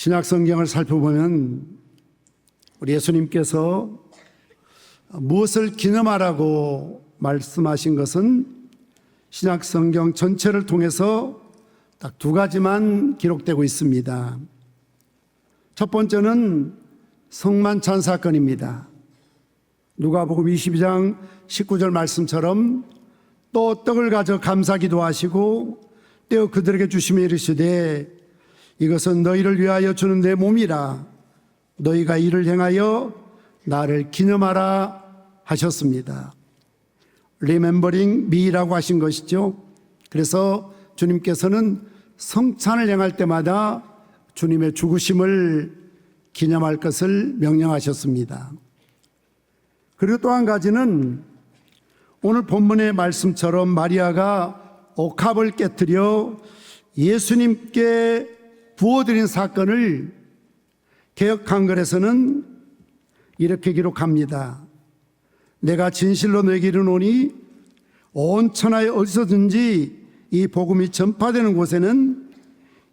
신약 성경을 살펴보면 우리 예수님께서 무엇을 기념하라고 말씀하신 것은 신약 성경 전체를 통해서 딱 두 가지만 기록되고 있습니다. 첫 번째는 성만찬 사건입니다. 누가복음 22장 19절 말씀처럼 또 떡을 가져 감사기도 하시고 떼어 그들에게 주시며 이르시되 이것은 너희를 위하여 주는 내 몸이라 너희가 이를 행하여 나를 기념하라 하셨습니다. Remembering me라고 하신 것이죠. 그래서 주님께서는 성찬을 행할 때마다 주님의 죽으심을 기념할 것을 명령하셨습니다. 그리고 또 한 가지는 오늘 본문의 말씀처럼 마리아가 옥합을 깨뜨려 예수님께 부어드린 사건을 개역 한글에서는 이렇게 기록합니다. 내가 진실로 너에게 이르노니 온 천하에 어디서든지 이 복음이 전파되는 곳에는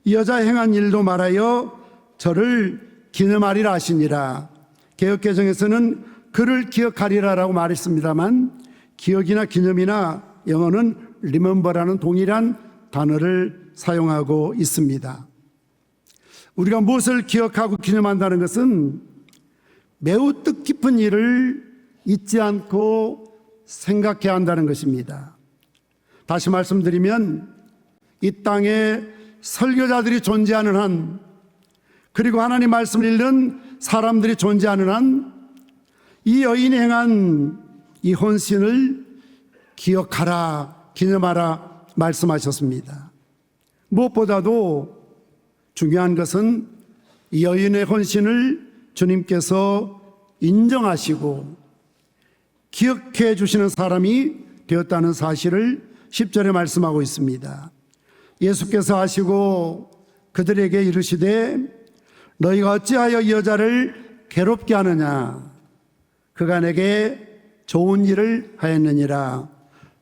이 여자 행한 일도 말하여 저를 기념하리라 하시니라. 개역개정에서는 그를 기억하리라라고 말했습니다만 기억이나 기념이나 영어는 remember라는 동일한 단어를 사용하고 있습니다. 우리가 무엇을 기억하고 기념한다는 것은 매우 뜻깊은 일을 잊지 않고 생각해야 한다는 것입니다. 다시 말씀드리면 이 땅에 설교자들이 존재하는 한, 그리고 하나님 말씀을 읽는 사람들이 존재하는 한, 이 여인이 행한 이 헌신을 기억하라, 기념하라 말씀하셨습니다. 무엇보다도 중요한 것은 이 여인의 헌신을 주님께서 인정하시고 기억해 주시는 사람이 되었다는 사실을 10절에 말씀하고 있습니다. 예수께서 하시고 그들에게 이르시되 너희가 어찌하여 이 여자를 괴롭게 하느냐, 그가 내게 좋은 일을 하였느니라.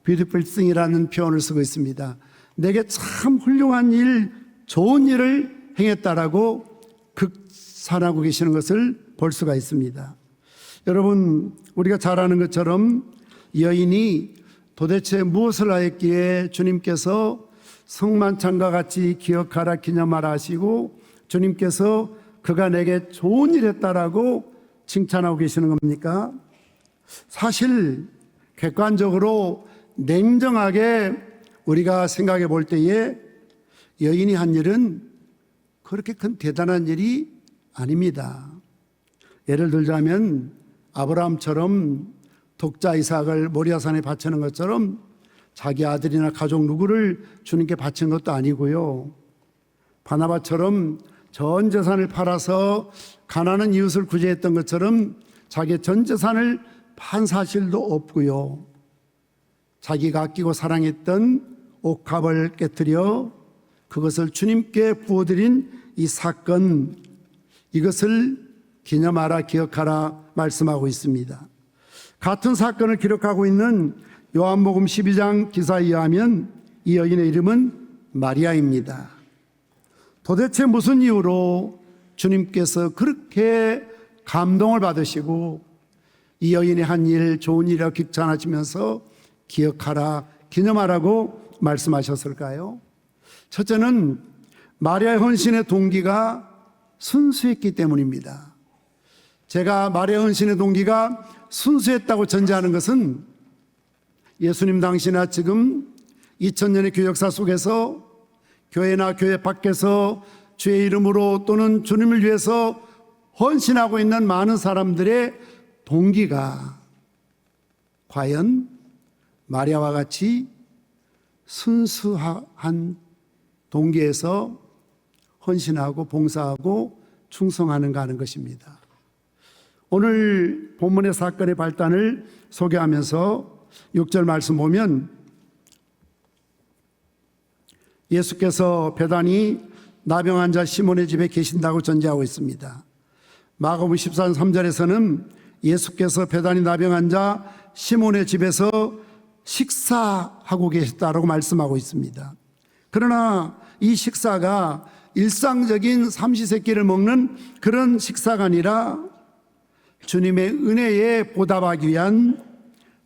beautiful thing이라는 표현을 쓰고 있습니다. 내게 참 훌륭한 일, 좋은 일을 행했다라고 극찬하고 계시는 것을 볼 수가 있습니다. 여러분, 우리가 잘 아는 것처럼 여인이 도대체 무엇을 하였기에 주님께서 성만찬과 같이 기억하라, 기념하라 하시고 주님께서 그가 내게 좋은 일 했다라고 칭찬하고 계시는 겁니까? 사실 객관적으로 냉정하게 우리가 생각해 볼 때에 여인이 한 일은 그렇게 큰 대단한 일이 아닙니다. 예를 들자면 아브라함처럼 독자 이삭을 모리아산에 바치는 것처럼 자기 아들이나 가족 누구를 주님께 바친 것도 아니고요. 바나바처럼 전 재산을 팔아서 가난한 이웃을 구제했던 것처럼 자기의 전 재산을 판 사실도 없고요. 자기가 아끼고 사랑했던 옥합을 깨뜨려 그것을 주님께 부어드린 이 사건, 이것을 기념하라, 기억하라 말씀하고 있습니다. 같은 사건을 기록하고 있는 요한복음 12장 기사에 의하면 이 여인의 이름은 마리아입니다. 도대체 무슨 이유로 주님께서 그렇게 감동을 받으시고 이 여인의 한 일, 좋은 일이라고 극찬하시면서 기억하라, 기념하라고 말씀하셨을까요? 첫째는 마리아의 헌신의 동기가 순수했기 때문입니다. 제가 마리아 헌신의 동기가 순수했다고 전제하는 것은 예수님 당시나 지금 2000년의 교회 역사 속에서 교회나 교회 밖에서 주의 이름으로 또는 주님을 위해서 헌신하고 있는 많은 사람들의 동기가 과연 마리아와 같이 순수한 동기에서 헌신하고 봉사하고 충성하는가 하는 것입니다. 오늘 본문의 사건의 발단을 소개하면서 6절 말씀 보면 예수께서 베다니 나병 환자 시몬의 집에 계신다고 전제하고 있습니다. 마가복음 14장 3절에서는 예수께서 베다니 나병 환자 시몬의 집에서 식사하고 계셨다라고 말씀하고 있습니다. 그러나 이 식사가 일상적인 삼시세끼를 먹는 그런 식사가 아니라 주님의 은혜에 보답하기 위한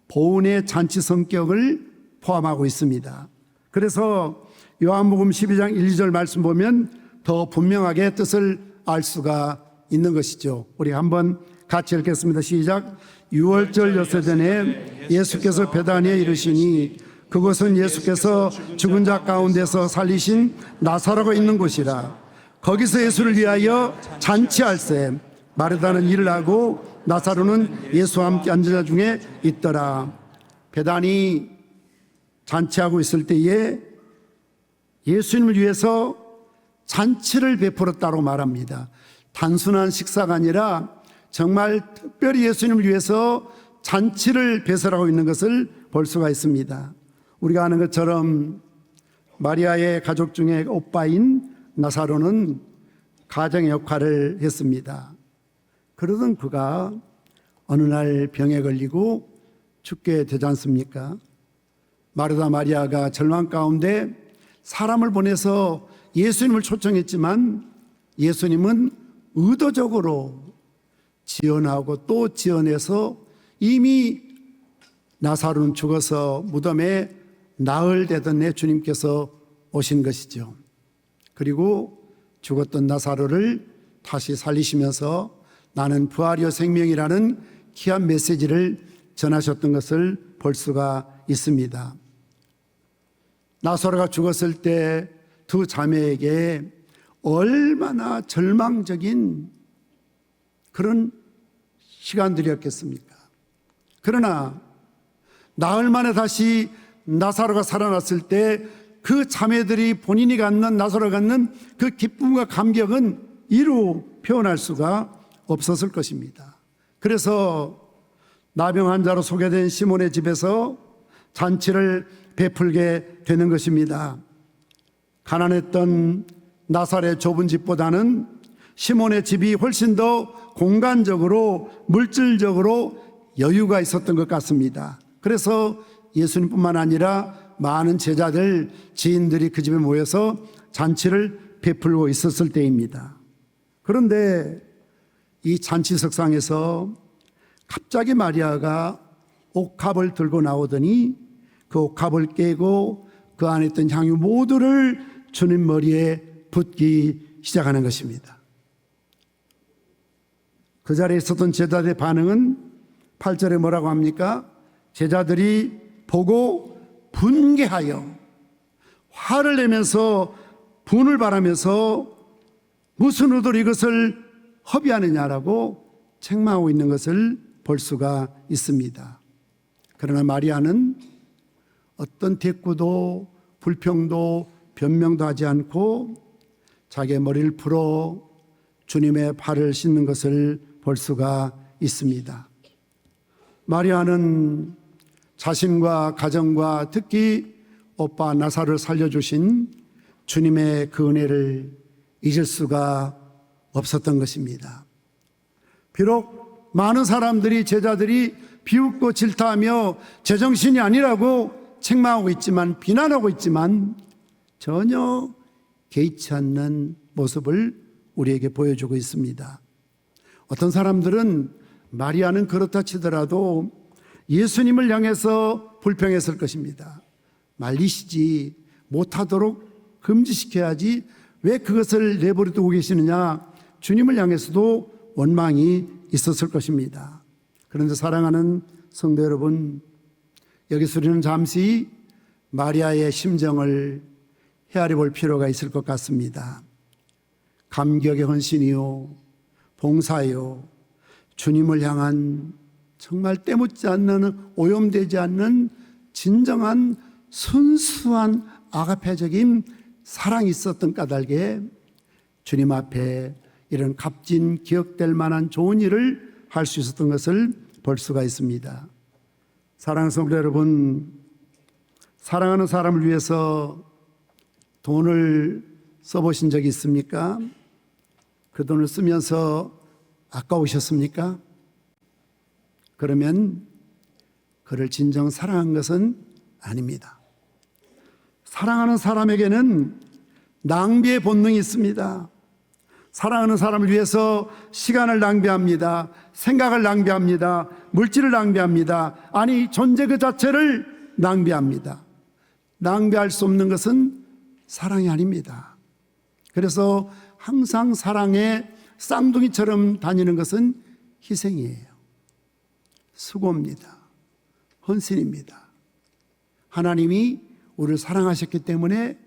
보은의 잔치 성격을 포함하고 있습니다. 그래서 요한복음 12장 1, 2절 말씀 보면 더 분명하게 뜻을 알 수가 있는 것이죠. 우리 한번 같이 읽겠습니다. 시작. 6월절 엿새 전에 예수께서 베다니에 이르시니 그곳은 예수께서 죽은 자 가운데서 살리신 나사로가 있는 곳이라. 거기서 예수를 위하여 잔치할세. 마르다는 일을 하고 나사로는 예수와 함께 앉은 자 중에 있더라. 베다니 잔치하고 있을 때에 예수님을 위해서 잔치를 베풀었다고 말합니다. 단순한 식사가 아니라 정말 특별히 예수님을 위해서 잔치를 배설하고 있는 것을 볼 수가 있습니다. 우리가 아는 것처럼 마리아의 가족 중에 오빠인 나사로는 가정의 역할을 했습니다. 그러던 그가 어느 날 병에 걸리고 죽게 되지 않습니까? 마르다 마리아가 절망 가운데 사람을 보내서 예수님을 초청했지만 예수님은 의도적으로 지연하고 또 지연해서 이미 나사로는 죽어서 무덤에 나흘되던 내 주님께서 오신 것이죠. 그리고 죽었던 나사로를 다시 살리시면서 나는 부활이요 생명이라는 귀한 메시지를 전하셨던 것을 볼 수가 있습니다. 나사로가 죽었을 때 두 자매에게 얼마나 절망적인 그런 시간들이었겠습니까? 그러나 나흘 만에 다시 나사로가 살아났을 때 그 자매들이 본인이 갖는 나사로가 갖는 그 기쁨과 감격은 이루 표현할 수가 없었을 것입니다. 그래서 나병 환자로 소개된 시몬의 집에서 잔치를 베풀게 되는 것입니다. 가난했던 나사렛 좁은 집보다는 시몬의 집이 훨씬 더 공간적으로 물질적으로 여유가 있었던 것 같습니다. 그래서 예수님뿐만 아니라 많은 제자들, 지인들이 그 집에 모여서 잔치를 베풀고 있었을 때입니다. 그런데 이 잔치석상에서 갑자기 마리아가 옥합을 들고 나오더니 그 옥합을 깨고 그 안에 있던 향유 모두를 주님 머리에 붓기 시작하는 것입니다. 그 자리에 있었던 제자들의 반응은 8절에 뭐라고 합니까? 제자들이 보고 분개하여 화를 내면서 분을 바라면서 무슨 의도로 이것을 허비하느냐라고 책망하고 있는 것을 볼 수가 있습니다. 그러나 마리아는 어떤 대꾸도 불평도 변명도 하지 않고 자기의 머리를 풀어 주님의 발을 씻는 것을 볼 수가 있습니다. 마리아는 자신과 가정과 특히 오빠 나사로를 살려주신 주님의 그 은혜를 잊을 수가 없었던 것입니다. 비록 많은 사람들이 제자들이 비웃고 질타하며 제정신이 아니라고 책망하고 있지만 비난하고 있지만 전혀 개의치 않는 모습을 우리에게 보여주고 있습니다. 어떤 사람들은 마리아는 그렇다 치더라도 예수님을 향해서 불평했을 것입니다. 말리시지 못하도록 금지시켜야지 왜 그것을 내버려 두고 계시느냐. 주님을 향해서도 원망이 있었을 것입니다. 그런데 사랑하는 성도 여러분, 여기서 우리는 잠시 마리아의 심정을 헤아려 볼 필요가 있을 것 같습니다. 감격의 헌신이요, 봉사요, 주님을 향한 정말 때묻지 않는, 오염되지 않는 진정한 순수한 아가페적인 사랑이 있었던 까닭에 주님 앞에 이런 값진 기억될 만한 좋은 일을 할 수 있었던 것을 볼 수가 있습니다. 사랑하는 성도 여러분, 사랑하는 사람을 위해서 돈을 써보신 적이 있습니까? 그 돈을 쓰면서 아까우셨습니까? 그러면 그를 진정 사랑한 것은 아닙니다. 사랑하는 사람에게는 낭비의 본능이 있습니다. 사랑하는 사람을 위해서 시간을 낭비합니다. 생각을 낭비합니다. 물질을 낭비합니다. 아니, 존재 그 자체를 낭비합니다. 낭비할 수 없는 것은 사랑이 아닙니다. 그래서 항상 사랑의 쌍둥이처럼 다니는 것은 희생이에요. 수고입니다. 헌신입니다. 하나님이 우리를 사랑하셨기 때문에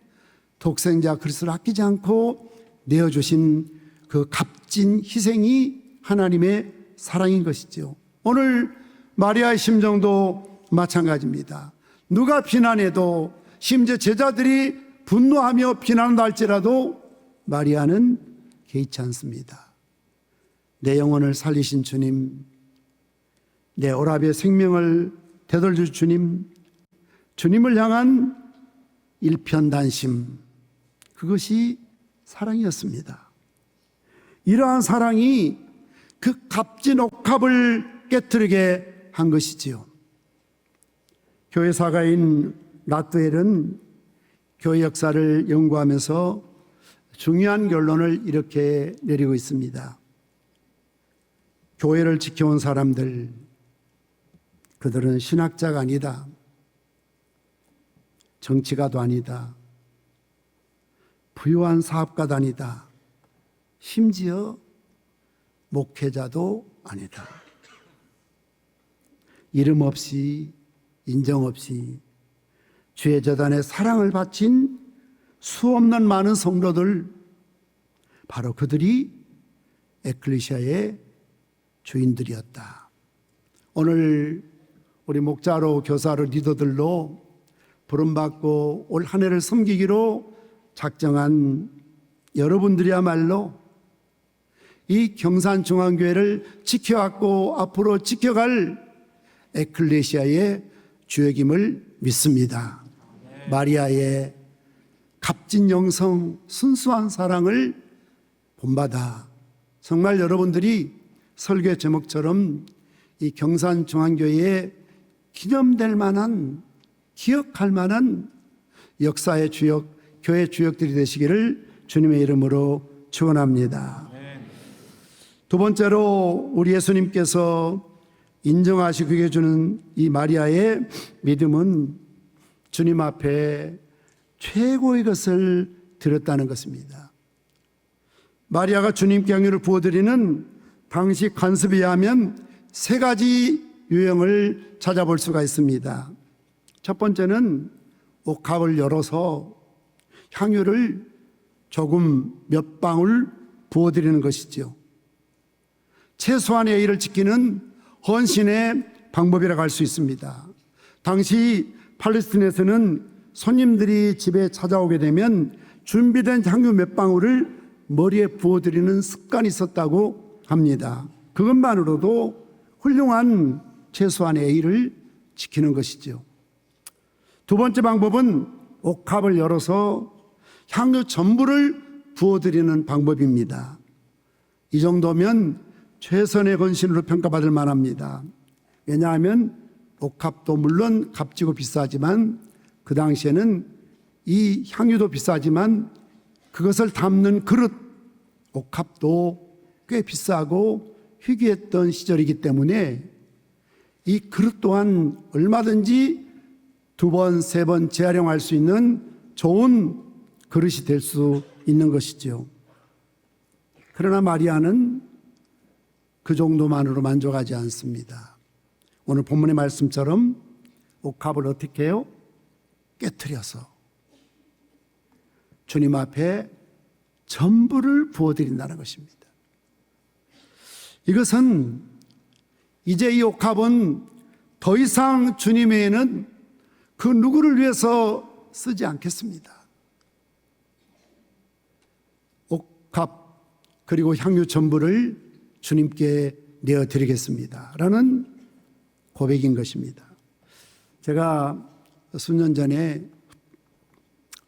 독생자 그리스도를 아끼지 않고 내어주신 그 값진 희생이 하나님의 사랑인 것이죠. 오늘 마리아의 심정도 마찬가지입니다. 누가 비난해도, 심지어 제자들이 분노하며 비난한다 할지라도 마리아는 개의치 않습니다. 내 영혼을 살리신 주님, 내 오라비의 생명을 되돌려 주님, 주님을 향한 일편단심, 그것이 사랑이었습니다. 이러한 사랑이 그 값진 옥합을 깨뜨리게 한 것이지요. 교회 사가인 라뚜엘은 교회 역사를 연구하면서 중요한 결론을 이렇게 내리고 있습니다. 교회를 지켜온 사람들, 그들은 신학자가 아니다. 정치가도 아니다. 부유한 사업가도 아니다. 심지어 목회자도 아니다. 이름 없이, 인정 없이 주의 재단에 사랑을 바친 수없는 많은 성도들, 바로 그들이 에클레시아의 주인들이었다. 오늘 우리 목자로, 교사로, 리더들로 부름받고 올 한 해를 섬기기로 작정한 여러분들이야말로 이 경산중앙교회를 지켜왔고 앞으로 지켜갈 에클레시아의 주역임을 믿습니다. 마리아의 값진 영성, 순수한 사랑을 본받아 정말 여러분들이 설교 제목처럼 이 경산중앙교회에 기념될 만한, 기억할 만한 역사의 주역, 교회 주역들이 되시기를 주님의 이름으로 축원합니다. 두 번째로 우리 예수님께서 인정하시고 여겨주는 이 마리아의 믿음은 주님 앞에 최고의 것을 드렸다는 것입니다. 마리아가 주님께 향유를 부어드리는 당시 관습에 의하면 세 가지 유형을 찾아볼 수가 있습니다. 첫 번째는 옥합을 열어서 향유를 조금 몇 방울 부어드리는 것이죠. 최소한의 예의를 지키는 헌신의 방법이라고 할 수 있습니다. 당시 팔레스틴에서는 손님들이 집에 찾아오게 되면 준비된 향유 몇 방울을 머리에 부어드리는 습관이 있었다고 합니다. 그것만으로도 훌륭한 최소한의 예의를 지키는 것이죠. 두 번째 방법은 옥합을 열어서 향유 전부를 부어드리는 방법입니다. 이 정도면 최선의 헌신으로 평가받을 만합니다. 왜냐하면 옥합도 물론 값지고 비싸지만 그 당시에는 이 향유도 비싸지만 그것을 담는 그릇, 옥합도 꽤 비싸고 희귀했던 시절이기 때문에 이 그릇 또한 얼마든지 두 번, 세 번 재활용할 수 있는 좋은 그릇이 될 수 있는 것이죠. 그러나 마리아는 그 정도만으로 만족하지 않습니다. 오늘 본문의 말씀처럼 옥합을 어떻게 해요? 깨트려서 주님 앞에 전부를 부어드린다는 것입니다. 이것은 이제 이 옥합은 더 이상 주님 외에는 그 누구를 위해서 쓰지 않겠습니다. 옥합 그리고 향유 전부를 주님께 내어드리겠습니다 라는 고백인 것입니다. 제가 수년 전에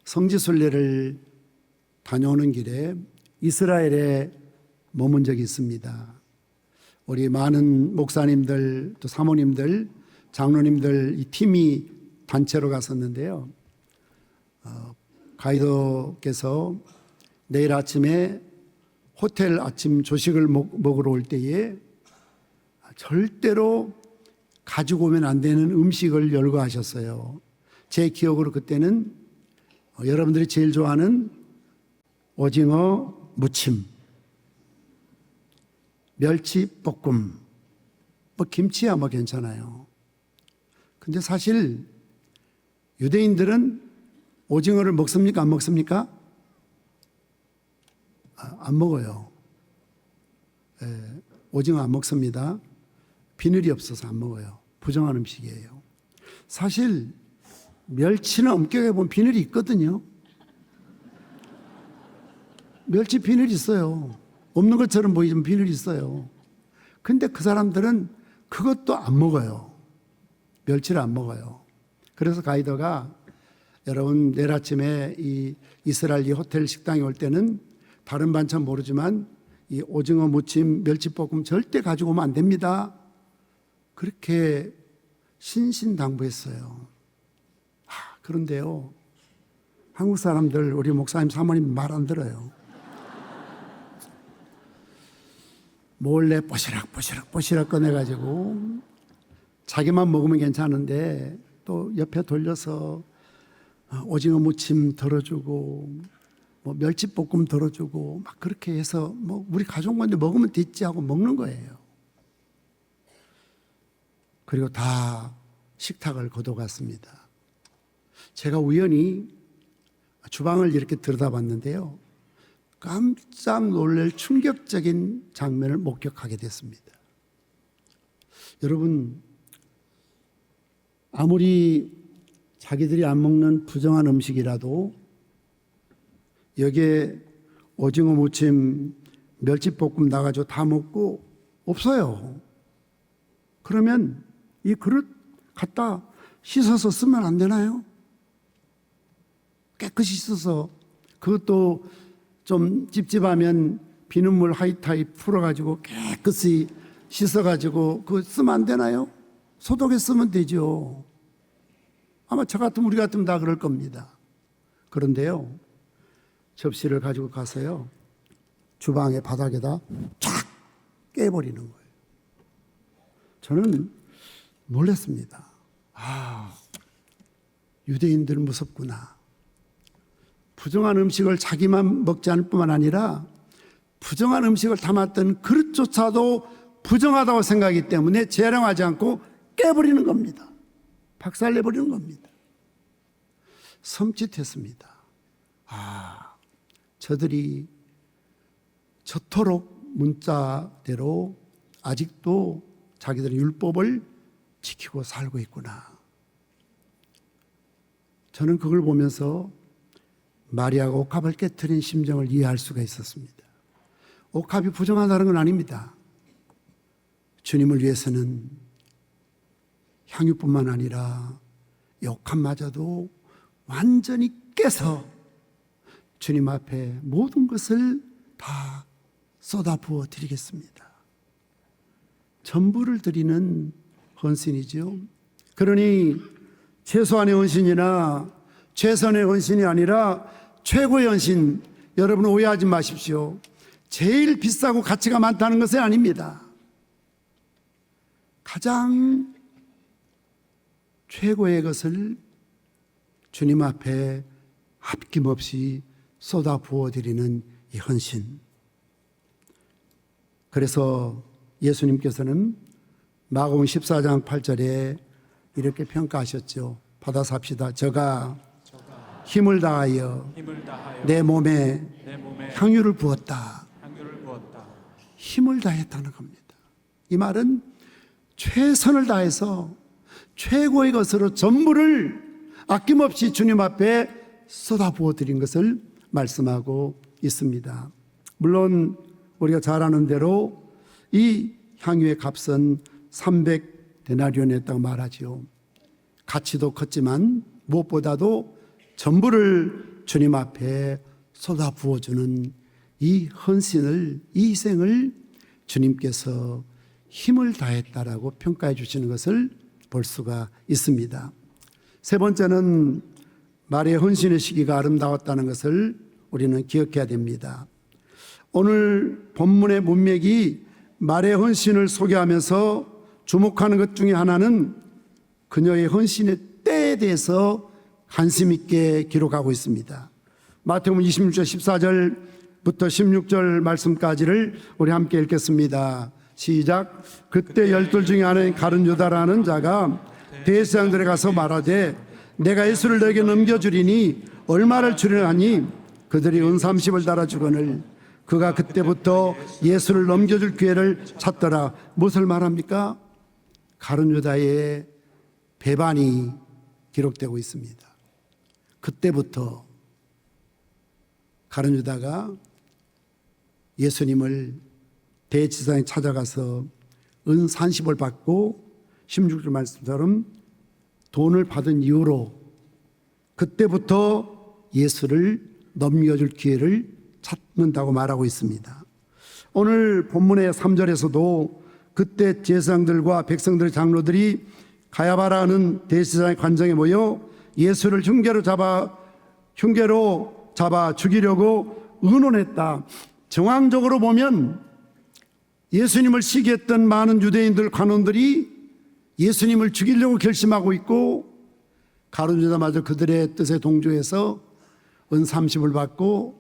성지순례를 다녀오는 길에 이스라엘에 머문 적이 있습니다. 우리 많은 목사님들, 또 사모님들, 장로님들 이 팀이 단체로 갔었는데요. 가이드께서 내일 아침에 호텔 아침 조식을 먹으러 올 때에 절대로 가지고 오면 안 되는 음식을 열거하셨어요. 제 기억으로 그때는 여러분들이 제일 좋아하는 오징어 무침, 멸치볶음, 뭐 김치야 뭐 괜찮아요. 근데 사실 유대인들은 오징어를 먹습니까? 안 먹습니까? 안 먹어요. 오징어 안 먹습니다. 비늘이 없어서 안 먹어요. 부정한 음식이에요. 사실 멸치는 엄격하게 보면 비늘이 있거든요. 멸치 비늘이 있어요. 없는 것처럼 보이지만 비늘이 있어요. 근데 그 사람들은 그것도 안 먹어요. 멸치를 안 먹어요. 그래서 가이드가 여러분 내일 아침에 이 이스라엘 이 호텔 식당에 올 때는 다른 반찬 모르지만 이 오징어 무침, 멸치볶음 절대 가지고 오면 안 됩니다. 그렇게 신신당부했어요. 그런데요, 한국 사람들, 우리 목사님, 사모님 말 안 들어요. 몰래 뽀시락 꺼내가지고 자기만 먹으면 괜찮은데 또 옆에 돌려서 오징어 무침 덜어주고 뭐 멸치볶음 덜어주고 막 그렇게 해서 뭐 우리 가족 건데 먹으면 됐지 하고 먹는 거예요. 그리고 다 식탁을 거둬갔습니다. 제가 우연히 주방을 이렇게 들여다봤는데요, 깜짝 놀랄 충격적인 장면을 목격하게 됐습니다. 여러분, 아무리 자기들이 안 먹는 부정한 음식이라도 여기에 오징어 무침, 멸치볶음 나가지고 다 먹고 없어요. 그러면 이 그릇 갖다 씻어서 쓰면 안 되나요? 깨끗이 씻어서, 그것도 좀 찝찝하면 비눗물 하이타입 풀어가지고 깨끗이 씻어가지고 그거 쓰면 안 되나요? 소독해 쓰면 되죠. 아마 저 같으면 우리 같으면 다 그럴 겁니다. 그런데요, 접시를 가지고 가서요, 주방의 바닥에다 쫙 깨버리는 거예요. 저는 놀랐습니다. 유대인들은 무섭구나. 부정한 음식을 자기만 먹지 않을 뿐만 아니라 부정한 음식을 담았던 그릇조차도 부정하다고 생각하기 때문에 재량하지 않고 깨버리는 겁니다. 박살내버리는 겁니다. 섬찟했습니다. 저들이 저토록 문자대로 아직도 자기들의 율법을 지키고 살고 있구나. 저는 그걸 보면서 마리아가 옥합을 깨트린 심정을 이해할 수가 있었습니다. 옥합이 부정하다는 건 아닙니다. 주님을 위해서는 향유뿐만 아니라 이 옥합마저도 완전히 깨서 주님 앞에 모든 것을 다 쏟아부어 드리겠습니다. 전부를 드리는 헌신이죠. 그러니 최소한의 헌신이나 최선의 헌신이 아니라 최고의 헌신, 여러분 오해하지 마십시오. 제일 비싸고 가치가 많다는 것은 아닙니다. 가장 최고의 것을 주님 앞에 아낌없이 쏟아 부어드리는 이 헌신. 그래서 예수님께서는 마가복음 14장 8절에 이렇게 평가하셨죠. 받아서 합시다. 저가 힘을 다하여 내 몸에 향유를 부었다. 힘을 다했다는 겁니다. 이 말은 최선을 다해서 최고의 것으로 전부를 아낌없이 주님 앞에 쏟아부어 드린 것을 말씀하고 있습니다. 물론 우리가 잘 아는 대로 이 향유의 값은 300데나리온이었다고 말하지요. 가치도 컸지만 무엇보다도 전부를 주님 앞에 쏟아 부어주는 이 헌신을, 이 희생을 주님께서 힘을 다했다라고 평가해 주시는 것을 볼 수가 있습니다. 세 번째는 말의 헌신의 시기가 아름다웠다는 것을 우리는 기억해야 됩니다. 오늘 본문의 문맥이 말의 헌신을 소개하면서 주목하는 것 중에 하나는 그녀의 헌신의 때에 대해서 관심 있게 기록하고 있습니다. 마태복음 26절 14절부터 16절 말씀까지를 우리 함께 읽겠습니다. 시작. 그때 12 중에 하나인 가룟 유다라는 자가 대제사장들에 가서 말하되 내가 예수를 너에게 넘겨주리니 얼마를 주려하니 그들이 은 30을 달아주거늘 그가 그때부터 예수를 넘겨줄 기회를 찾더라. 무엇을 말합니까? 가룟 유다의 배반이 기록되고 있습니다. 그때부터 가룟 유다가 예수님을 대제사장에 찾아가서 은 30을 받고 16절 말씀처럼 돈을 받은 이후로 그때부터 예수를 넘겨줄 기회를 찾는다고 말하고 있습니다. 오늘 본문의 3절에서도 그때 제사장들과 백성들의 장로들이 가야바라는 대제사장의 관장에 모여 예수를 흉계로 잡아 죽이려고 의논했다. 정황적으로 보면 예수님을 시기했던 많은 유대인들 관원들이 예수님을 죽이려고 결심하고 있고 가룟 유다마저 그들의 뜻에 동조해서 은 30을 받고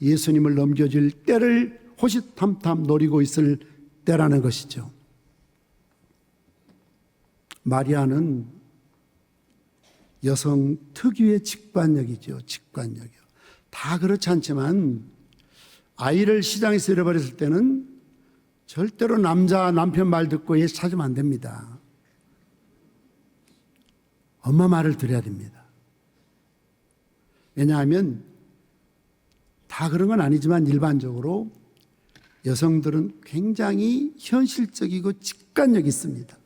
예수님을 넘겨줄 때를 호시탐탐 노리고 있을 때라는 것이죠. 마리아는 여성 특유의 직관력이죠. 직관력이요. 다 그렇지 않지만 아이를 시장에서 잃어버렸을 때는 절대로 남편 말 듣고 예수 찾으면 안 됩니다. 엄마 말을 들어야 됩니다. 왜냐하면 다 그런 건 아니지만 일반적으로 여성들은 굉장히 현실적이고 직관력이 있습니다.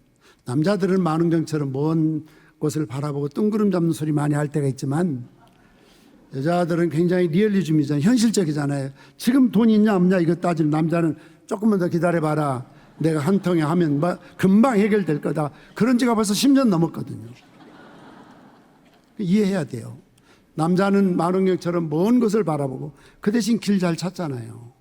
남자들은 만원경처럼 먼 곳을 바라보고 뜬구름 잡는 소리 많이 할 때가 있지만 여자들은 굉장히 리얼리즘이잖아요. 현실적이잖아요. 지금 돈 있냐 없냐 이거 따지는 남자는 조금만 더 기다려봐라. 내가 한 통에 하면 금방 해결될 거다. 그런 지가 벌써 10년 넘었거든요. 이해해야 돼요. 남자는 만원경처럼 먼 곳을 바라보고 그 대신 길 잘 찾잖아요.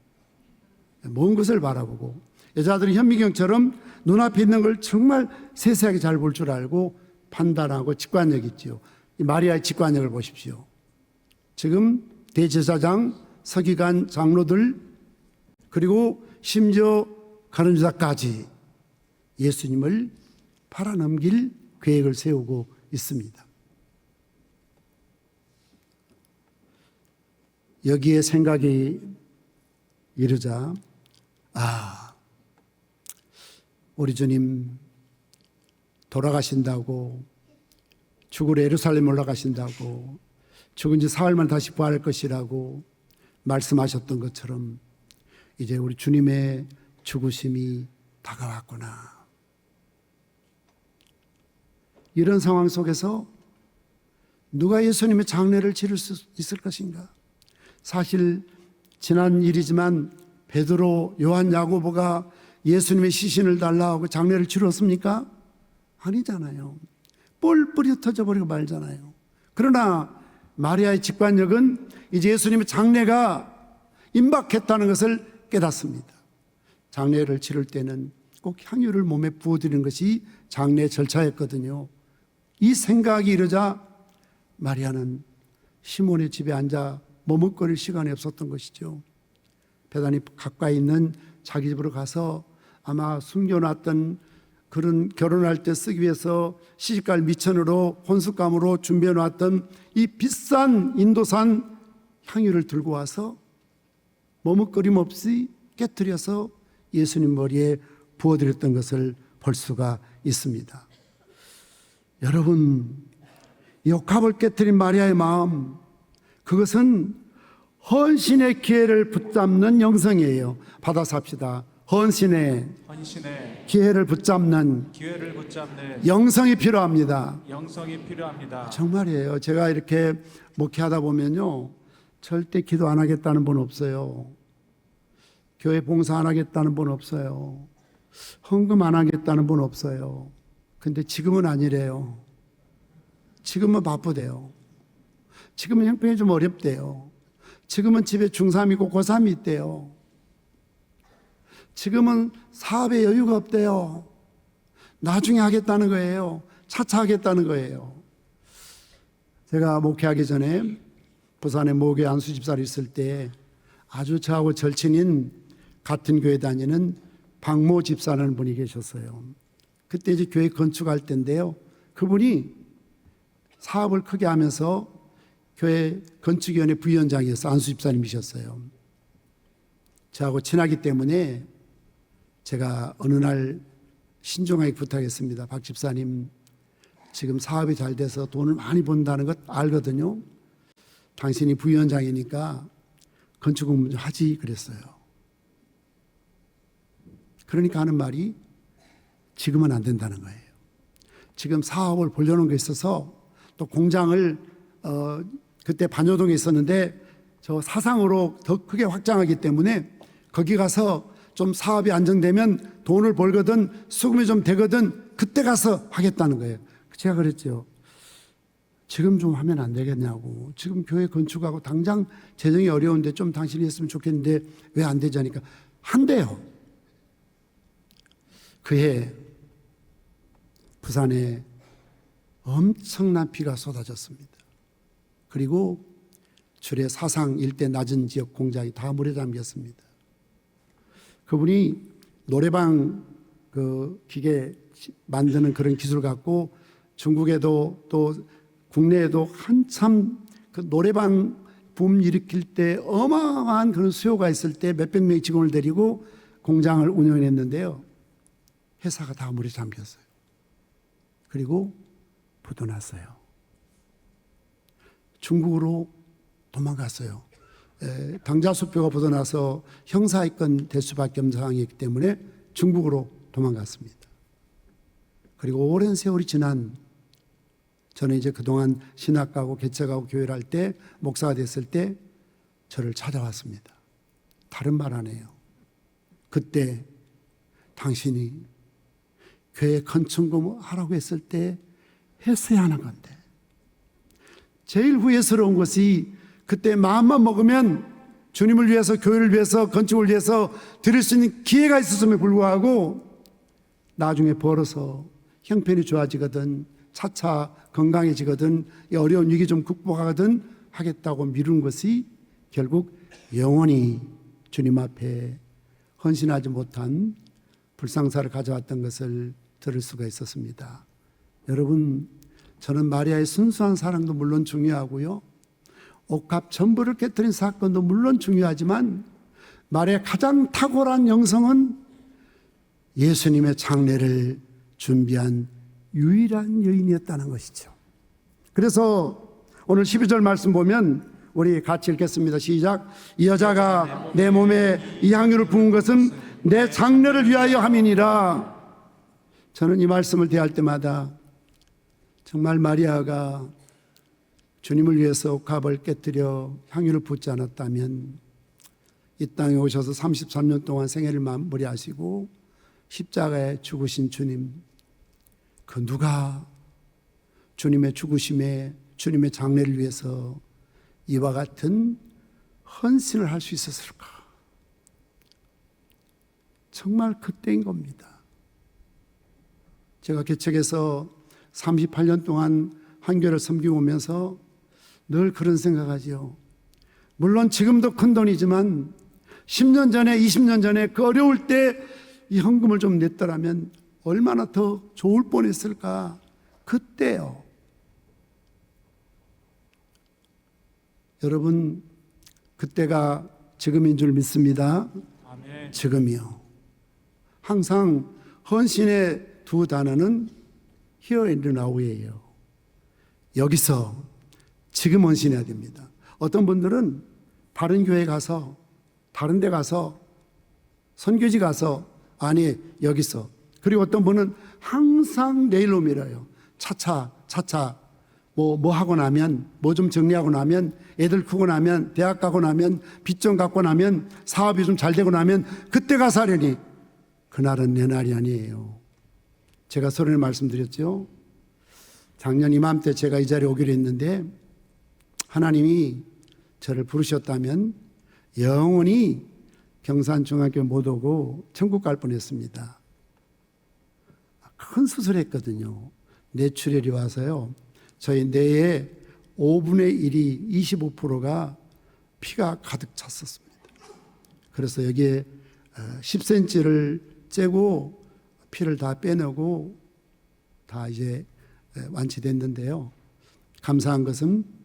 먼 곳을 바라보고 여자들은 현미경처럼 눈앞에 있는 걸 정말 세세하게 잘 볼 줄 알고 판단하고 직관력 있지요. 이 마리아의 직관력을 보십시오. 지금 대제사장, 서기관, 장로들 그리고 심지어 가룟 유다까지 예수님을 팔아넘길 계획을 세우고 있습니다. 여기에 생각이 이르자 우리 주님 돌아가신다고 죽으러 예루살렘 올라가신다고 죽은 지 사흘만 다시 부활할 것이라고 말씀하셨던 것처럼 이제 우리 주님의 죽으심이 다가왔구나. 이런 상황 속에서 누가 예수님의 장례를 치를 수 있을 것인가? 사실 지난 일이지만 베드로, 요한, 야고보가 예수님의 시신을 달라하고 장례를 치렀습니까? 아니잖아요. 뿔뿔이 흩어져 버리고 말잖아요. 그러나 마리아의 직관력은 이제 예수님의 장례가 임박했다는 것을 깨닫습니다. 장례를 치를 때는 꼭 향유를 몸에 부어드리는 것이 장례 절차였거든요. 이 생각이 이르자 마리아는 시몬의 집에 앉아 머뭇거릴 시간이 없었던 것이죠. 베다니 가까이 있는 자기 집으로 가서 아마 숨겨놨던 그런 결혼할 때 쓰기 위해서 시집갈 미천으로 혼숙감으로 준비해놨던 이 비싼 인도산 향유를 들고 와서 머뭇거림 없이 깨트려서 예수님 머리에 부어드렸던 것을 볼 수가 있습니다. 여러분, 이 옥합을 깨트린 마리아의 마음, 그것은 헌신의 기회를 붙잡는 영성이에요. 받아서 합시다. 헌신의 기회를 붙잡는 영성이 필요합니다. 정말이에요. 제가 이렇게 목회하다 보면요, 절대 기도 안 하겠다는 분 없어요. 교회 봉사 안 하겠다는 분 없어요. 헌금 안 하겠다는 분 없어요. 근데 지금은 아니래요. 지금은 바쁘대요. 지금은 형편이 좀 어렵대요. 지금은 집에 중3이고 고3이 있대요. 지금은 사업에 여유가 없대요. 나중에 하겠다는 거예요. 차차 하겠다는 거예요. 제가 목회하기 전에 부산에 모교회 안수 집사로 있을 때 아주 저하고 절친인 같은 교회 다니는 박모 집사라는 분이 계셨어요. 그때 이제 교회 건축할 때인데요. 그분이 사업을 크게 하면서 교회 건축위원회 부위원장이어서 안수 집사님이셨어요. 저하고 친하기 때문에 제가 어느 날 신중하게 부탁했습니다. 박 집사님, 지금 사업이 잘 돼서 돈을 많이 번다는 것 알거든요. 당신이 부위원장이니까 건축 공부 좀 하지 그랬어요. 그러니까 하는 말이 지금은 안 된다는 거예요. 지금 사업을 벌려놓은 게 있어서 또 공장을 그때 반여동에 있었는데 저 사상으로 더 크게 확장하기 때문에 거기 가서 좀 사업이 안정되면 돈을 벌거든 수금이 좀 되거든 그때 가서 하겠다는 거예요. 제가 그랬죠. 지금 좀 하면 안 되겠냐고. 지금 교회 건축하고 당장 재정이 어려운데 좀 당신이 했으면 좋겠는데 왜 안 되자니까 한대요. 그해 부산에 엄청난 비가 쏟아졌습니다. 그리고 주례 사상 일대 낮은 지역 공장이 다 물에 잠겼습니다. 그분이 노래방 그 기계 만드는 그런 기술을 갖고 중국에도 또 국내에도 한참 그 노래방 붐 일으킬 때 어마어마한 그런 수요가 있을 때 몇백 명의 직원을 데리고 공장을 운영했는데요. 회사가 다 물에 잠겼어요. 그리고 부도 났어요. 중국으로 도망갔어요. 당자수표가 부도나서 형사입건 될 수밖에 없는 상황이기 때문에 중국으로 도망갔습니다. 그리고 오랜 세월이 지난 저는 이제 그동안 신학가고 개척하고 교회를 할 때 목사가 됐을 때 저를 찾아왔습니다. 다른 말 안 해요. 그때 당신이 교회 건축금 하라고 했을 때 했어야 하는 건데 제일 후회스러운 것이 그때 마음만 먹으면 주님을 위해서 교회를 위해서 건축을 위해서 드릴 수 있는 기회가 있었음에 불구하고 나중에 벌어서 형편이 좋아지거든 차차 건강해지거든 이 어려운 위기 좀 극복하거든 하겠다고 미룬 것이 결국 영원히 주님 앞에 헌신하지 못한 불상사를 가져왔던 것을 들을 수가 있었습니다. 여러분, 저는 마리아의 순수한 사랑도 물론 중요하고요. 옥합 전부를 깨뜨린 사건도 물론 중요하지만 마리아의 가장 탁월한 영성은 예수님의 장례를 준비한 유일한 여인이었다는 것이죠. 그래서 오늘 12절 말씀 보면 우리 같이 읽겠습니다. 시작. 이 여자가 내 몸에 이 향유를 부은 것은 내 장례를 위하여 함이니라. 저는 이 말씀을 대할 때마다 정말 마리아가 주님을 위해서 옥합을 깨뜨려 향유를 붓지 않았다면 이 땅에 오셔서 33년 동안 생애를 마무리하시고 십자가에 죽으신 주님, 그 누가 주님의 죽으심에 주님의 장례를 위해서 이와 같은 헌신을 할 수 있었을까? 정말 그때인 겁니다. 제가 개척해서 38년 동안 한교를 섬기고 오면서 늘 그런 생각하지요. 물론 지금도 큰 돈이지만 10년 전에 20년 전에 그 어려울 때 이 헌금을 좀 냈더라면 얼마나 더 좋을 뻔했을까. 그때요. 여러분, 그때가 지금인 줄 믿습니다. 아멘. 지금이요. 항상 헌신의 두 단어는 here and now이에요. 여기서 지금 헌신해야 됩니다. 어떤 분들은 다른 교회 가서 다른 데 가서 선교지 가서 아니 여기서 그리고 어떤 분은 항상 내일로 미뤄요. 차차 뭐 하고 나면 뭐 좀 정리하고 나면 애들 크고 나면 대학 가고 나면 빚 좀 갚고 나면 사업이 좀 잘 되고 나면 그때 가서 하려니 그날은 내 날이 아니에요. 제가 서론에 말씀드렸죠. 작년 이맘때 제가 이 자리에 오기로 했는데 하나님이 저를 부르셨다면 영원히 경산중학교 못 오고 천국 갈 뻔했습니다. 큰 수술했거든요. 뇌출혈이 와서요. 저희 뇌의 5분의 1이 25%가 피가 가득 찼었습니다. 그래서 여기에 10cm를 째고 피를 다 빼내고 다 이제 완치됐는데요. 감사한 것은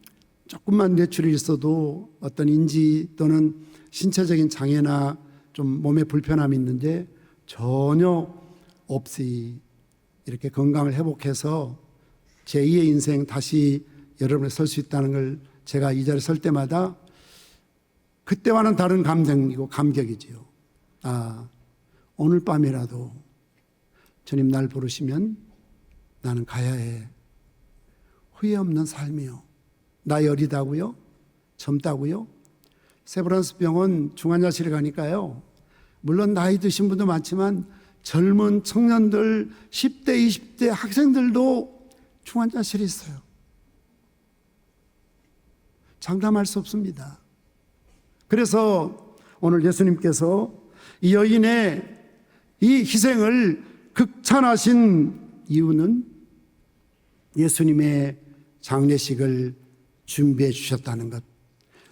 조금만 뇌출이 있어도 어떤 인지 또는 신체적인 장애나 좀 몸에 불편함이 있는데 전혀 없이 이렇게 건강을 회복해서 제2의 인생 다시 여러분이 설 수 있다는 걸 제가 이 자리에 설 때마다 그때와는 다른 감정이고 감격이지요. 아, 오늘 밤이라도 주님 날 부르시면 나는 가야 해. 후회 없는 삶이요. 나이 어리다고요? 젊다고요? 세브란스 병원 중환자실에 가니까요. 물론 나이 드신 분도 많지만 젊은 청년들, 10대, 20대 학생들도 중환자실에 있어요. 장담할 수 없습니다. 그래서 오늘 예수님께서 이 여인의 이 희생을 극찬하신 이유는 예수님의 장례식을 준비해 주셨다는 것.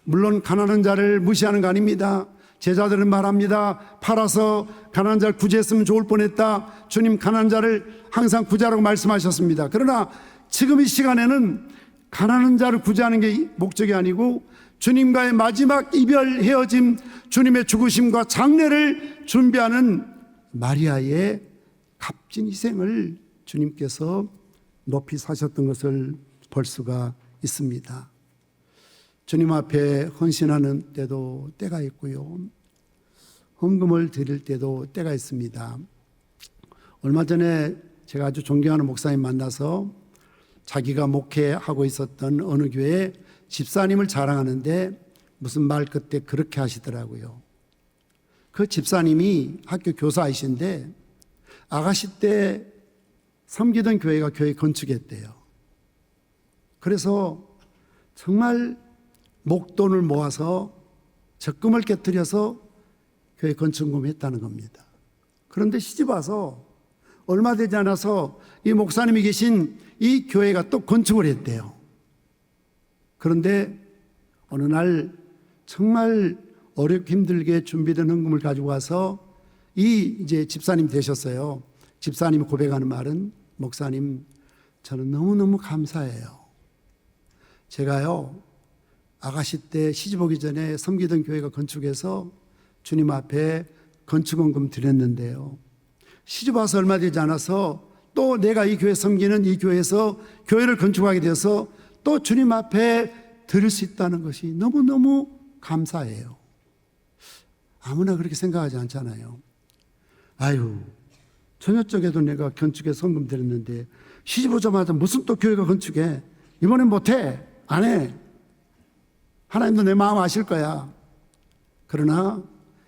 물론 가난한 자를 무시하는 거 아닙니다. 제자들은 말합니다. 팔아서 가난한 자를 구제했으면 좋을 뻔했다. 주님 가난한 자를 항상 구제하라고 말씀하셨습니다. 그러나 지금 이 시간에는 가난한 자를 구제하는 게 목적이 아니고 주님과의 마지막 이별 헤어짐, 주님의 죽으심과 장례를 준비하는 마리아의 값진 희생을 주님께서 높이 사셨던 것을 볼 수가 있습니다. 주님 앞에 헌신하는 때도 때가 있고요. 헌금을 드릴 때도 때가 있습니다. 얼마 전에 제가 아주 존경하는 목사님 만나서 자기가 목회하고 있었던 어느 교회 집사님을 자랑하는데 무슨 말 끝에 그렇게 하시더라고요. 그 집사님이 학교 교사이신데 아가씨 때 섬기던 교회가 교회 건축했대요. 그래서 정말 목돈을 모아서 적금을 깨뜨려서 교회 건축금을 했다는 겁니다. 그런데 시집 와서 얼마 되지 않아서 이 목사님이 계신 이 교회가 또 건축을 했대요. 그런데 어느 날 정말 어렵게 힘들게 준비된 헌금을 가지고 와서 이제 집사님 되셨어요. 집사님이 고백하는 말은 목사님, 저는 너무너무 감사해요. 제가요, 아가씨 때 시집 오기 전에 섬기던 교회가 건축해서 주님 앞에 건축원금 드렸는데요. 시집 와서 얼마 되지 않아서 또 내가 이 교회 섬기는 이 교회에서 교회를 건축하게 돼서 또 주님 앞에 드릴 수 있다는 것이 너무너무 감사해요. 아무나 그렇게 생각하지 않잖아요. 아유, 저녁 쪽에도 내가 건축에 성금 드렸는데 시집 오자마자 무슨 또 교회가 건축해? 이번엔 못해? 안 해? 하나님도 내 마음 아실 거야. 그러나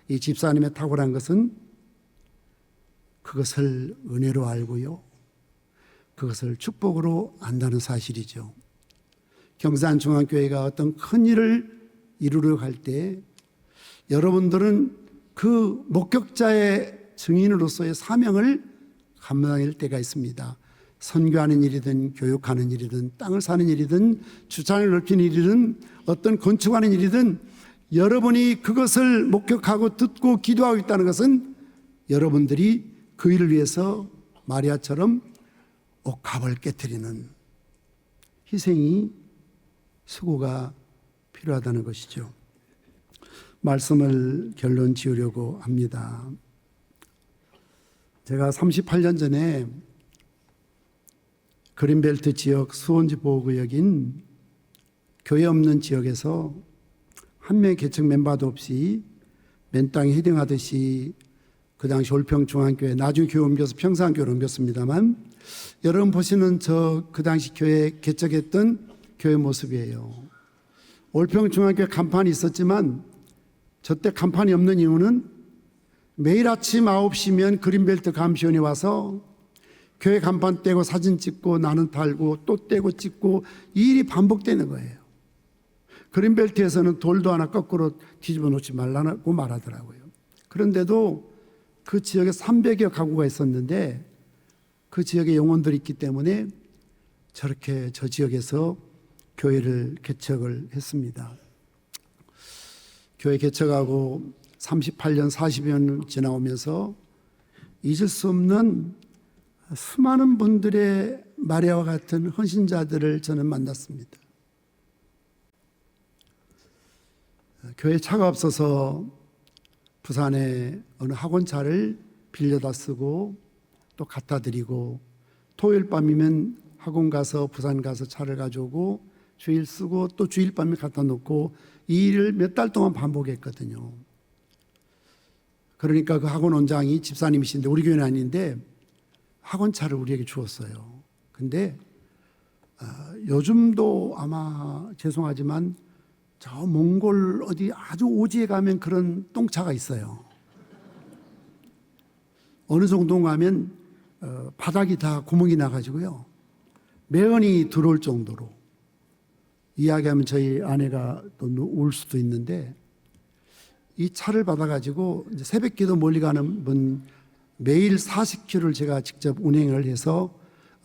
이 집사님의 탁월한 것은 그것을 은혜로 알고요, 그것을 축복으로 안다는 사실이죠. 경산중앙교회가 어떤 큰 일을 이루려고 할 때 여러분들은 그 목격자의 증인으로서의 사명을 감당할 때가 있습니다. 선교하는 일이든 교육하는 일이든 땅을 사는 일이든 주차를 넓히는 일이든 어떤 건축하는 일이든 여러분이 그것을 목격하고 듣고 기도하고 있다는 것은 여러분들이 그 일을 위해서 마리아처럼 옥합을 깨트리는 희생이 수고가 필요하다는 것이죠. 말씀을 결론 지으려고 합니다. 제가 38년 전에 그린벨트 지역 수원지 보호구역인 교회 없는 지역에서 한 명의 개척 멤버도 없이 맨 땅에 헤딩하듯이 그 당시 올평중앙교회, 나중에 교회 옮겨서 평산교회로 옮겼습니다만 여러분 보시는 저 그 당시 교회 개척했던 교회 모습이에요. 올평중앙교회 간판이 있었지만 저 때 간판이 없는 이유는 매일 아침 9시면 그린벨트 감시원이 와서 교회 간판 떼고 사진 찍고 나는 달고 또 떼고 찍고 이 일이 반복되는 거예요. 그린벨트에서는 돌도 하나 거꾸로 뒤집어 놓지 말라고 말하더라고요. 그런데도 그 지역에 300여 가구가 있었는데 그 지역에 영혼들이 있기 때문에 저렇게 저 지역에서 교회를 개척을 했습니다. 교회 개척하고 38년, 40여 년 지나오면서 잊을 수 없는 수많은 분들의 마리아와 같은 헌신자들을 저는 만났습니다. 교회 차가 없어서 부산에 어느 학원차를 빌려다 쓰고 또 갖다 드리고, 토요일 밤이면 학원 가서 부산 가서 차를 가져오고 주일 쓰고 또 주일 밤에 갖다 놓고, 이 일을 몇 달 동안 반복했거든요. 그러니까 그 학원 원장이 집사님이신데 우리 교회는 아닌데 학원차를 우리에게 주었어요. 근데 요즘도 아마 죄송하지만 저 몽골 어디 아주 오지에 가면 그런 똥차가 있어요. 어느 정도 가면 바닥이 다 구멍이 나가지고요, 매연이 들어올 정도로. 이야기하면 저희 아내가 또 울 수도 있는데, 이 차를 받아가지고 이제 새벽기도 멀리 가는 분 매일 40km를 제가 직접 운행을 해서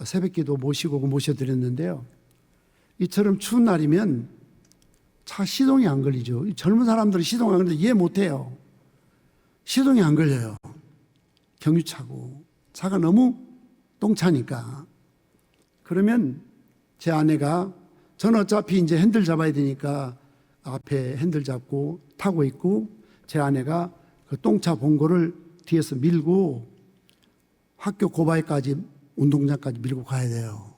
새벽기도 모시고 모셔드렸는데요. 이처럼 추운 날이면 차 시동이 안 걸리죠. 젊은 사람들은 시동 안 걸리는데 이해 못해요. 시동이 안 걸려요. 경유차고 차가 너무 똥차니까. 그러면 제 아내가, 저는 어차피 이제 핸들 잡아야 되니까 앞에 핸들 잡고 타고 있고, 제 아내가 그 똥차 봉고를 뒤에서 밀고 학교 고바위까지, 운동장까지 밀고 가야 돼요.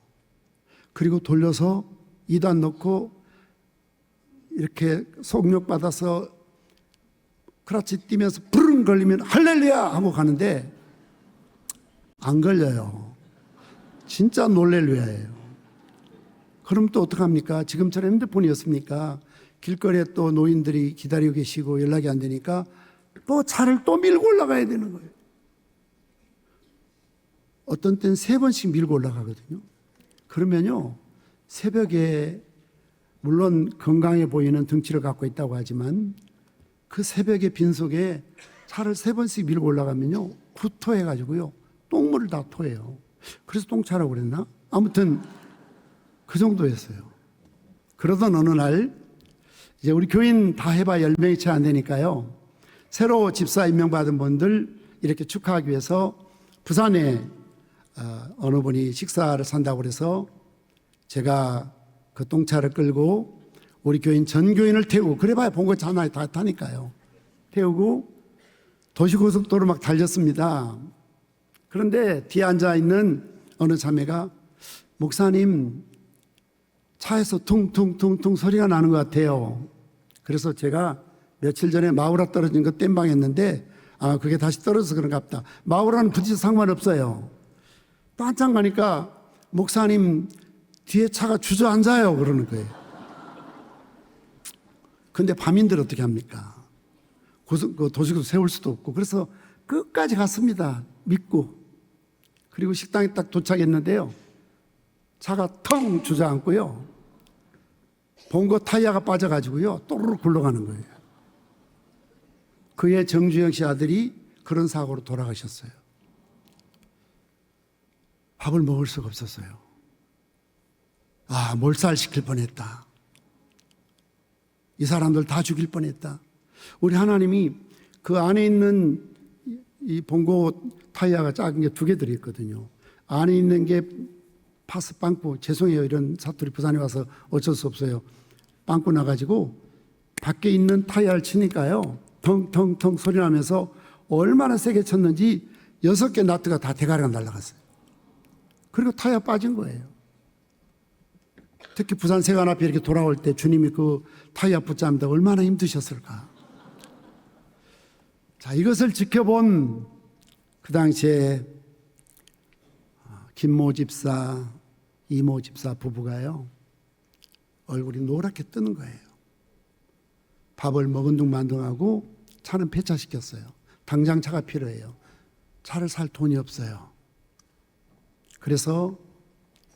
그리고 돌려서 2단 넣고 이렇게 속력 받아서 크라치 뛰면서 부릉 걸리면 할렐루야 하고 가는데 안 걸려요. 진짜 놀렐루야예요. 그럼 또 어떡합니까? 지금처럼 핸드폰이었습니까? 길거리에 또 노인들이 기다리고 계시고 연락이 안 되니까 또 차를 또 밀고 올라가야 되는 거예요. 어떤 때는 3번씩 밀고 올라가거든요. 그러면요, 새벽에 물론 건강해 보이는 등치를 갖고 있다고 하지만 그 새벽의 빈속에 차를 3번씩 밀고 올라가면요, 구토해가지고요, 똥물을 다 토해요. 그래서 똥차라고 그랬나? 아무튼 그 정도였어요. 그러던 어느 날, 이제 우리 교인 다 해봐야 10명이 채 안 되니까요, 새로 집사 임명받은 분들 이렇게 축하하기 위해서 부산에 어느 분이 식사를 산다고 그래서 제가 그 똥차를 끌고 우리 교인 전 교인을 태우고, 그래봐야 본거 하나에 다 타니까요, 태우고 도시고속도로 막 달렸습니다. 그런데 뒤에 앉아있는 어느 자매가, 목사님 차에서 퉁퉁퉁퉁 소리가 나는 것 같아요. 그래서 제가 며칠 전에 마우라 떨어진 거 땜방했는데 그게 다시 떨어져서 그런가 보다. 마우라는 부딪혀 상관없어요. 또 한참 가니까 목사님 뒤에 차가 주저앉아요 그러는 거예요. 근데 밤인들 어떻게 합니까? 도시고속 세울 수도 없고. 그래서 끝까지 갔습니다, 믿고. 그리고 식당에 딱 도착했는데요, 차가 텅 주저앉고요, 봉고 타이어가 빠져가지고요, 또르르 굴러가는 거예요. 그의 정주영 씨 아들이 그런 사고로 돌아가셨어요. 밥을 먹을 수가 없었어요. 몰살시킬 뻔했다. 이 사람들 다 죽일 뻔했다. 우리 하나님이 그 안에 있는 이 봉고 타이어가 작은 게 2개 들어있거든요. 안에 있는 게 파스 빵꾸, 죄송해요, 이런 사투리 부산에 와서 어쩔 수 없어요. 빵꾸 나가지고 밖에 있는 타이어를 치니까요, 텅텅텅 소리 나면서 얼마나 세게 쳤는지 6개 나트가 다 대가리가 날아갔어요. 그리고 타이어 빠진 거예요. 특히 부산 세관 앞에 이렇게 돌아올 때 주님이 그 타이어 붙잡는다 얼마나 힘드셨을까. 자, 이것을 지켜본 그 당시에 김모 집사, 이모 집사 부부가요, 얼굴이 노랗게 뜨는 거예요. 밥을 먹은 둥 만둥하고 차는 폐차시켰어요. 당장 차가 필요해요. 차를 살 돈이 없어요. 그래서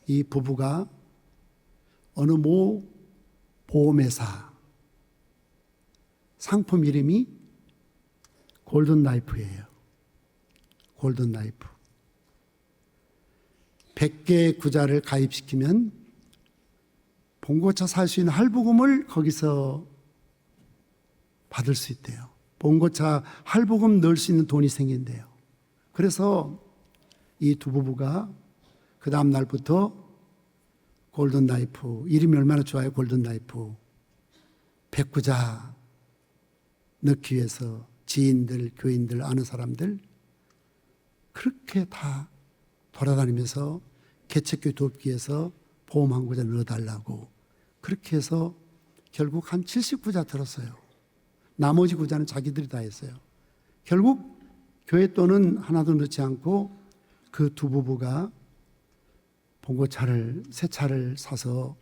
이 부부가 어느 모 보험회사, 상품 이름이 골든 나이프예요. 골든 나이프. 100개의 구자를 가입시키면 봉고차 살 수 있는 할부금을 거기서 받을 수 있대요. 봉고차 할부금 넣을 수 있는 돈이 생긴대요. 그래서 이 두 부부가 그 다음 날부터 골든 나이프, 이름이 얼마나 좋아요. 골든 나이프. 100구자 넣기 위해서 지인들, 교인들, 아는 사람들 그렇게 다 돌아다니면서 개척교회 돕기 위해서 보험 한 구자 넣어달라고 그렇게 해서 결국 한 70구자 들었어요. 나머지 구자는 자기들이 다 했어요. 결국 교회 돈은 하나도 넣지 않고 그 두 부부가 봉고차를, 새 차를 사서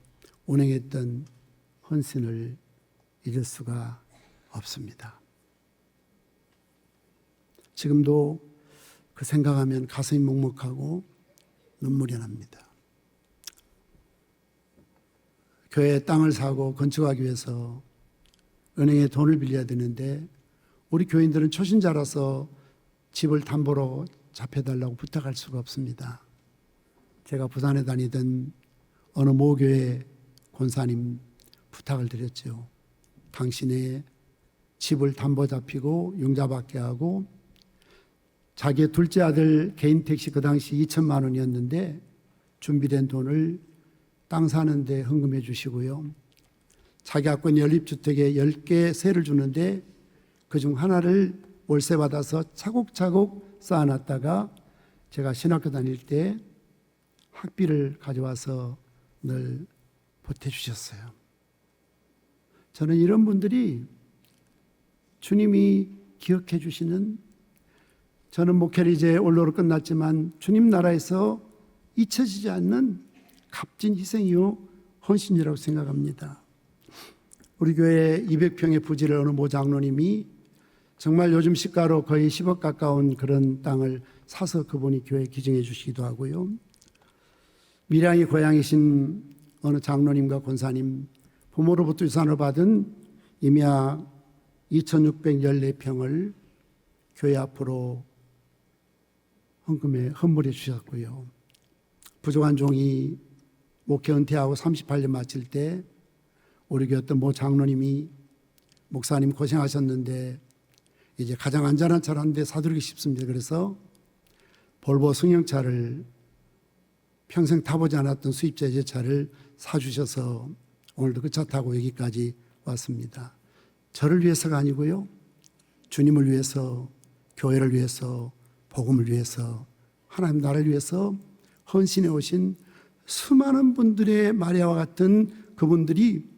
운행했던 헌신을 잊을 수가 없습니다. 지금도 그 생각하면 가슴이 먹먹하고 눈물이 납니다. 교회에 땅을 사고 건축하기 위해서 은행에 돈을 빌려야 되는데 우리 교인들은 초신자라서 집을 담보로 잡혀달라고 부탁할 수가 없습니다. 제가 부산에 다니던 어느 모교회 권사님 부탁을 드렸죠. 당신의 집을 담보 잡히고 융자받게 하고 자기의 둘째 아들 개인 택시 그 당시 2천만 원이었는데 준비된 돈을 땅 사는데 헌금해 주시고요. 자기 갖고 있는 연립주택에 10개 세를 주는데 그중 하나를 월세 받아서 차곡차곡 쌓아놨다가 제가 신학교 다닐 때 학비를 가져와서 늘 보태주셨어요. 저는 이런 분들이 주님이 기억해 주시는, 저는 목회를 이제 올로로 끝났지만 주님 나라에서 잊혀지지 않는 값진 희생이요 헌신이라고 생각합니다. 우리 교회 200평의 부지를 어느 모 장로님이 정말 요즘 시가로 거의 10억 가까운 그런 땅을 사서 그분이 교회에 기증해 주시기도 하고요. 밀양이 고향이신 어느 장로님과 권사님 부모로부터 유산을 받은 임야 2614평을 교회 앞으로 헌물해 주셨고요. 부족한 종이 목회 은퇴하고 38년 마칠 때 우리 교회 어떤 모 장로님이 목사님 고생하셨는데 이제 가장 안전한 차를 한 대 사드리기 싶습니다. 그래서 볼보 승용차를 평생 타보지 않았던 수입자 제차를 사주셔서 오늘도 그 차 타고 여기까지 왔습니다. 저를 위해서가 아니고요. 주님을 위해서, 교회를 위해서, 복음을 위해서, 하나님 나라를 위해서 헌신해 오신 수많은 분들의 마리아와 같은 그분들이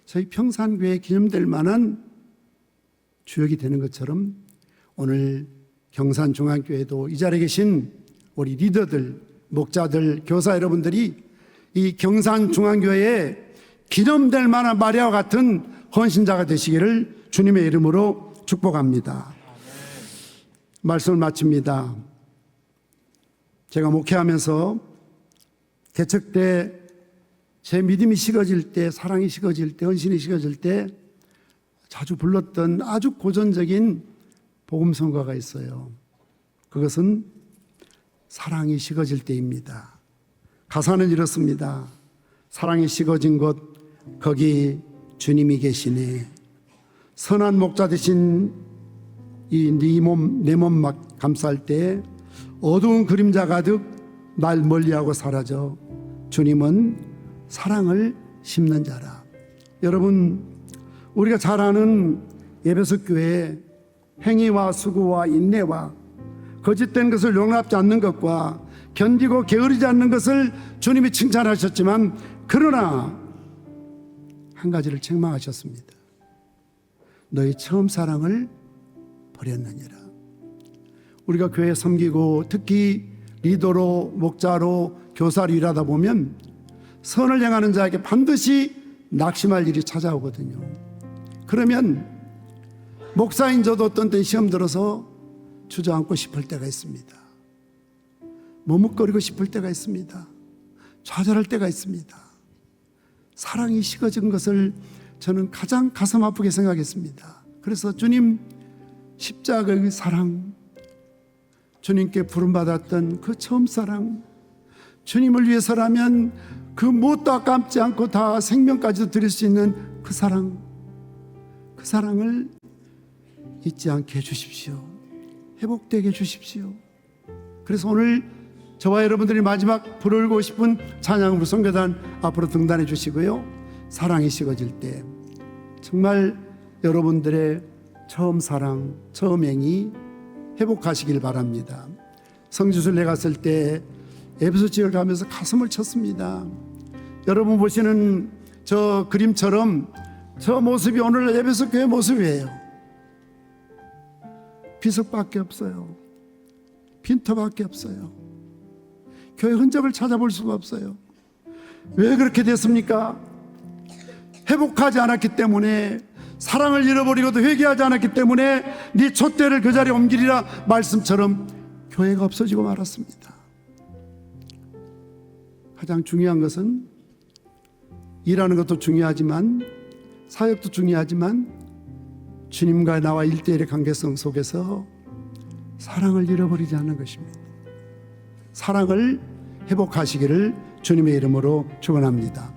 저희 평산교회에 기념될 만한 주역이 되는 것처럼 오늘 경산중앙교회도 이 자리에 계신 우리 리더들, 목자들, 교사 여러분들이 이 경산중앙교회에 기념될 만한 마리아와 같은 헌신자가 되시기를 주님의 이름으로 축복합니다. 말씀을 마칩니다. 제가 목회하면서 개척 때 제 믿음이 식어질 때, 사랑이 식어질 때, 헌신이 식어질 때 자주 불렀던 아주 고전적인 복음성가가 있어요. 그것은 사랑이 식어질 때입니다. 가사는 이렇습니다. 사랑이 식어진 곳 거기 주님이 계시네. 선한 목자 되신 이 네 몸 내 몸 막 감쌀 때 어두운 그림자 가득 날 멀리하고 사라져. 주님은 사랑을 심는 자라. 여러분, 우리가 잘 아는 에베소 교회의 행위와 수고와 인내와 거짓된 것을 용납지 않는 것과 견디고 게으르지 않는 것을 주님이 칭찬하셨지만 그러나 한 가지를 책망하셨습니다. 너희 처음 사랑을 버렸느니라. 우리가 교회 섬기고 특히 리더로 목자로 교사로 일하다 보면 선을 행하는 자에게 반드시 낙심할 일이 찾아오거든요. 그러면 목사인 저도 어떤 때 시험 들어서 주저앉고 싶을 때가 있습니다. 머뭇거리고 싶을 때가 있습니다. 좌절할 때가 있습니다. 사랑이 식어진 것을 저는 가장 가슴 아프게 생각했습니다. 그래서 주님 십자가의 사랑, 주님께 부름받았던 그 처음 사랑, 주님을 위해서라면 그 무엇도 깜지 않고 다 생명까지도 드릴 수 있는 그 사랑, 그 사랑을 잊지 않게 해주십시오. 회복되게 해주십시오. 그래서 오늘 저와 여러분들이 마지막 부르고 싶은 찬양으로 선교단 앞으로 등단해 주시고요, 사랑이 식어질 때 정말 여러분들의 처음 사랑, 처음 행위 회복하시길 바랍니다. 성지순례 갔을 때 에베소 지역을 가면서 가슴을 쳤습니다. 여러분 보시는 저 그림처럼 저 모습이 오늘 에베소 교회 모습이에요. 비석밖에 없어요. 빈터밖에 없어요. 교회 흔적을 찾아볼 수가 없어요. 왜 그렇게 됐습니까? 회복하지 않았기 때문에, 사랑을 잃어버리고도 회개하지 않았기 때문에 네 촛대를 그 자리에 옮기리라 말씀처럼 교회가 없어지고 말았습니다. 가장 중요한 것은 일하는 것도 중요하지만, 사역도 중요하지만, 주님과 나와 1대1의 관계성 속에서 사랑을 잃어버리지 않는 것입니다. 사랑을 회복하시기를 주님의 이름으로 축원합니다.